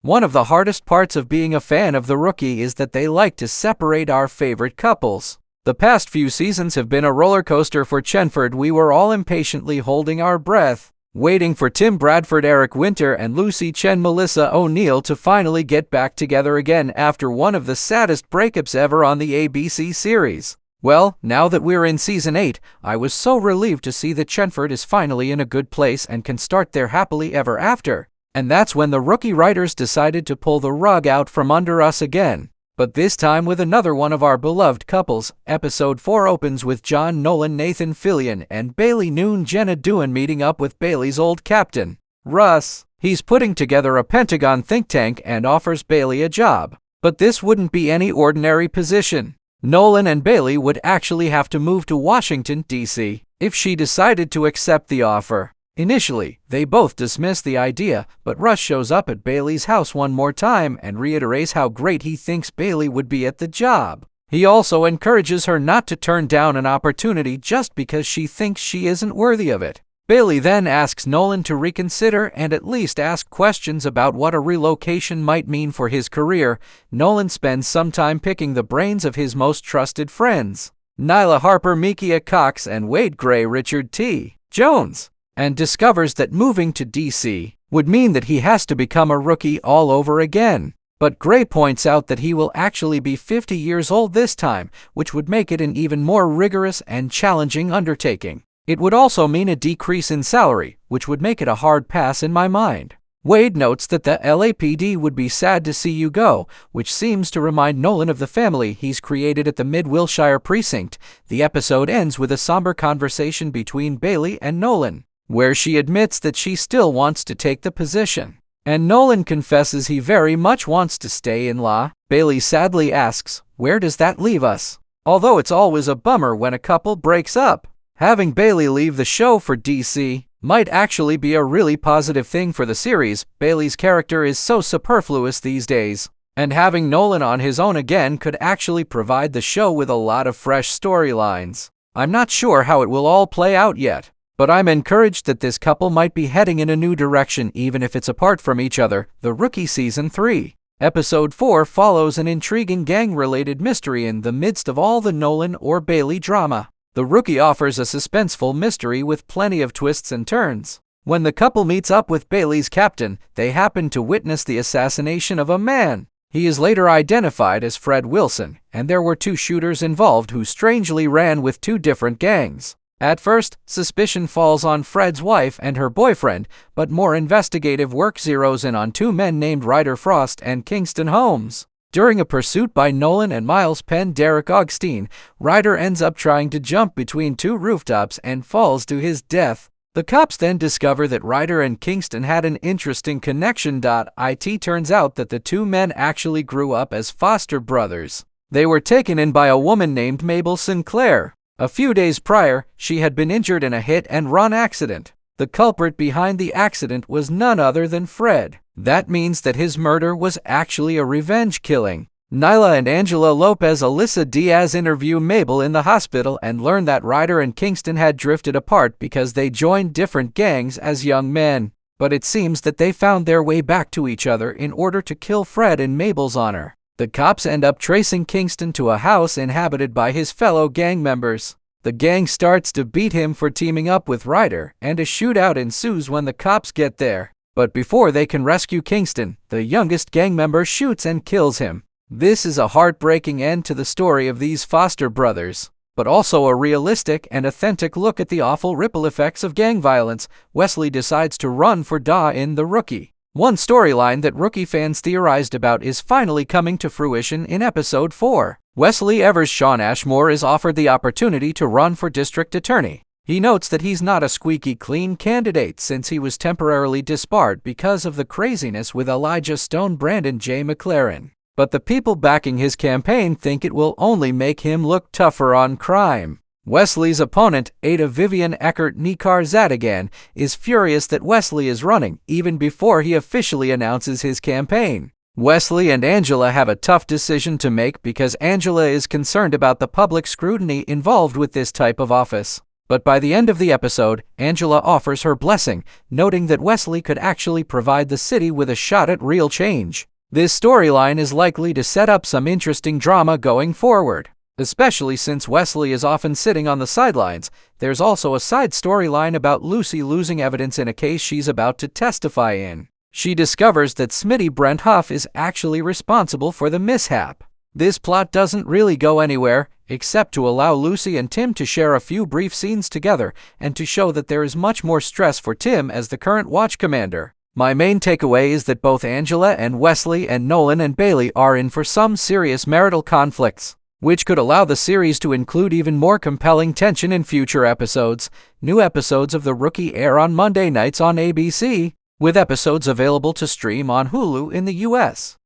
One of the hardest parts of being a fan of The Rookie is that they like to separate our favorite couples. The past few seasons have been a roller coaster for Chenford. We were all impatiently holding our breath, waiting for Tim Bradford, Eric Winter, and Lucy Chen Melissa O'Neill to finally get back together again after one of the saddest breakups ever on the ABC series. Well, now that we're in Season 8, I was so relieved to see that Chenford is finally in a good place and can start their happily ever after. And that's when the Rookie writers decided to pull the rug out from under us again. But this time with another one of our beloved couples. Episode 4 opens with John Nolan, Nathan Fillion, and Bailey Noon Jenna Dewan meeting up with Bailey's old captain, Russ. He's putting together a Pentagon think tank and offers Bailey a job. But this wouldn't be any ordinary position. Nolan and Bailey would actually have to move to Washington, D.C. if she decided to accept the offer. Initially, they both dismiss the idea, but Russ shows up at Bailey's house one more time and reiterates how great he thinks Bailey would be at the job. He also encourages her not to turn down an opportunity just because she thinks she isn't worthy of it. Bailey then asks Nolan to reconsider and at least ask questions about what a relocation might mean for his career. Nolan spends some time picking the brains of his most trusted friends, Nyla Harper, Mikia Cox, and Wade Gray, Richard T. Jones, and discovers that moving to D.C. would mean that he has to become a rookie all over again. But Gray points out that he will actually be 50 years old this time, which would make it an even more rigorous and challenging undertaking. It would also mean a decrease in salary, which would make it a hard pass in my mind. Wade notes that the LAPD would be sad to see you go, which seems to remind Nolan of the family he's created at the Mid-Wilshire precinct. The episode ends with a somber conversation between Bailey and Nolan, where she admits that she still wants to take the position. And Nolan confesses he very much wants to stay in law. Bailey sadly asks, where does that leave us? Although it's always a bummer when a couple breaks up, having Bailey leave the show for DC might actually be a really positive thing for the series. Bailey's character is so superfluous these days, and having Nolan on his own again could actually provide the show with a lot of fresh storylines. I'm not sure how it will all play out yet, but I'm encouraged that this couple might be heading in a new direction even if it's apart from each other. The Rookie Season 3. Episode 4 follows an intriguing gang-related mystery in the midst of all the Nolan or Bailey drama. The Rookie offers a suspenseful mystery with plenty of twists and turns. When the couple meets up with Bailey's captain, they happen to witness the assassination of a man. He is later identified as Fred Wilson, and there were two shooters involved who strangely ran with two different gangs. At first, suspicion falls on Fred's wife and her boyfriend, but more investigative work zeroes in on two men named Ryder Frost and Kingston Holmes. During a pursuit by Nolan and Miles Penn Derek Augustine, Ryder ends up trying to jump between two rooftops and falls to his death. The cops then discover that Ryder and Kingston had an interesting connection. It turns out that the two men actually grew up as foster brothers. They were taken in by a woman named Mabel Sinclair. A few days prior, she had been injured in a hit-and-run accident. The culprit behind the accident was none other than Fred. That means that his murder was actually a revenge killing. Nyla and Angela Lopez Alyssa Diaz interview Mabel in the hospital and learn that Ryder and Kingston had drifted apart because they joined different gangs as young men. But it seems that they found their way back to each other in order to kill Fred in Mabel's honor. The cops end up tracing Kingston to a house inhabited by his fellow gang members. The gang starts to beat him for teaming up with Ryder, and a shootout ensues when the cops get there. But before they can rescue Kingston, the youngest gang member shoots and kills him. This is a heartbreaking end to the story of these foster brothers, but also a realistic and authentic look at the awful ripple effects of gang violence. Wesley decides to run for DA in The Rookie. One storyline that Rookie fans theorized about is finally coming to fruition in Episode 4. Wesley Evers Sean Ashmore is offered the opportunity to run for district attorney. He notes that he's not a squeaky clean candidate since he was temporarily disbarred because of the craziness with Elijah Stone Brandon J. McLaren. But the people backing his campaign think it will only make him look tougher on crime. Wesley's opponent, Ada Vivian Eckert Nikar Zadigan, is furious that Wesley is running even before he officially announces his campaign. Wesley and Angela have a tough decision to make because Angela is concerned about the public scrutiny involved with this type of office. But by the end of the episode, Angela offers her blessing, noting that Wesley could actually provide the city with a shot at real change. This storyline is likely to set up some interesting drama going forward. Especially since Wesley is often sitting on the sidelines, there's also a side storyline about Lucy losing evidence in a case she's about to testify in. She discovers that Smitty Brent Huff is actually responsible for the mishap. This plot doesn't really go anywhere, except to allow Lucy and Tim to share a few brief scenes together and to show that there is much more stress for Tim as the current watch commander. My main takeaway is that both Angela and Wesley and Nolan and Bailey are in for some serious marital conflicts, which could allow the series to include even more compelling tension in future episodes. New episodes of The Rookie air on Monday nights on ABC, with episodes available to stream on Hulu in the US.